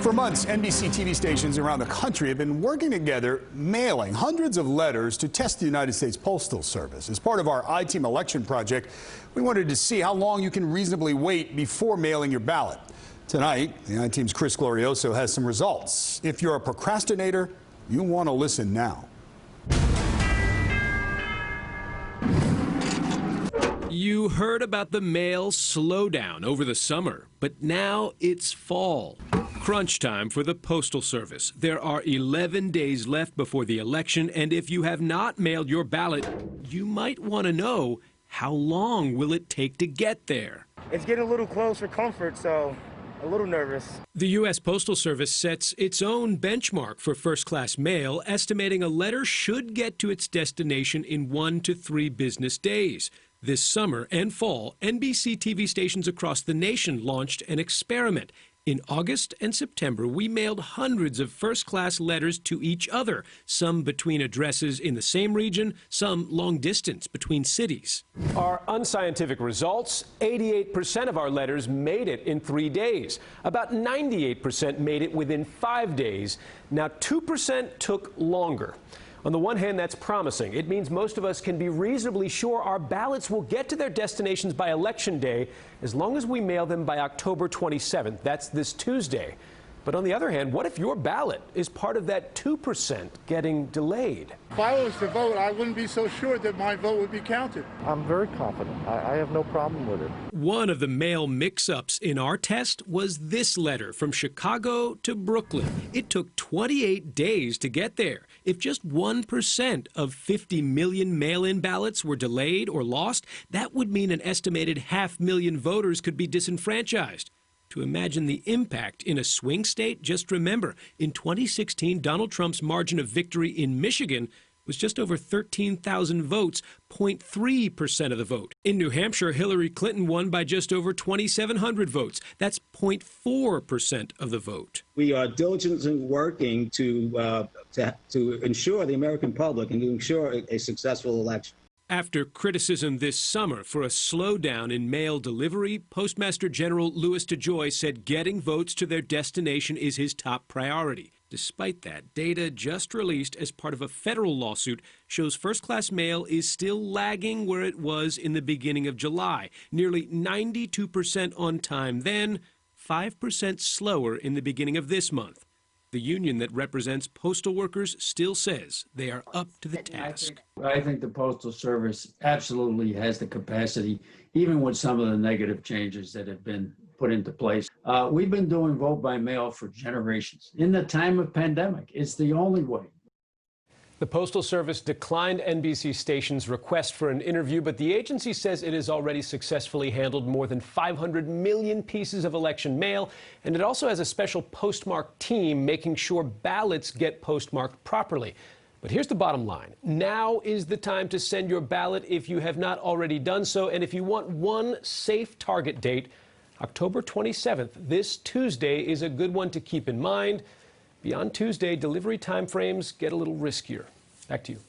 For months, NBC TV stations around the country have been working together, mailing hundreds of letters to test the United States Postal Service. As part of our I-Team election project, we wanted to see how long you can reasonably wait before mailing your ballot. Tonight, the I-Team's Glorioso has some results. If you're a procrastinator, you want to listen now. You heard about the mail slowdown over the summer, but now it's fall. Crunch time for the Postal Service. There are 11 days left before the election, and if you have not mailed your ballot, you might want to know, how long will it take to get there? It's getting a little close for comfort, so a little nervous. The U.S. Postal Service sets its own benchmark for first-class mail, estimating a letter should get to its destination in 1 to 3 business days. This summer and fall, NBC TV stations across the nation launched an experiment. In August and September, we mailed hundreds of first-class letters to each other, some between addresses in the same region, some long distance between cities. Our unscientific results: 88% of our letters made it in 3 days. About 98% made it within 5 days. Now, 2% took longer. On the one hand, that's promising. It means most of us can be reasonably sure our ballots will get to their destinations by Election Day, as long as we mail them by October 27th. That's this Tuesday. But on the other hand, what if your ballot is part of that 2% getting delayed? If I was to vote, I wouldn't be so sure that my vote would be counted. I'm very confident. I have no problem with it. One of the mail mix-ups in our test was this letter from Chicago to Brooklyn. It took 28 days to get there. If just 1% of 50 million mail-in ballots were delayed or lost, that would mean an estimated 500,000 voters could be disenfranchised. To imagine the impact in a swing state, just remember, in 2016, Donald Trump's margin of victory in Michigan was just over 13,000 votes, 0.3% of the vote. In New Hampshire, Hillary Clinton won by just over 2,700 votes. That's 0.4% of the vote. We are diligently working to ensure the American public and to ensure a successful election. After criticism this summer for a slowdown in mail delivery, Postmaster General Louis DeJoy said getting votes to their destination is his top priority. Despite that, data just released as part of a federal lawsuit shows first-class mail is still lagging where it was in the beginning of July. Nearly 92% on time then, 5% slower in the beginning of this month. The union that represents postal workers still says they are up to the task. I think the Postal Service absolutely has the capacity, even with some of the negative changes that have been put into place. We've been doing vote by mail for generations. In the time of pandemic, it's the only way. The Postal Service declined NBC station's request for an interview, but the agency says it has already successfully handled more than 500 million pieces of election mail, and it also has a special postmark team making sure ballots get postmarked properly. But here's the bottom line. Now is the time to send your ballot if you have not already done so, and if you want one safe target date, October 27th, this Tuesday, is a good one to keep in mind. Beyond Tuesday, delivery timeframes get a little riskier. Back to you.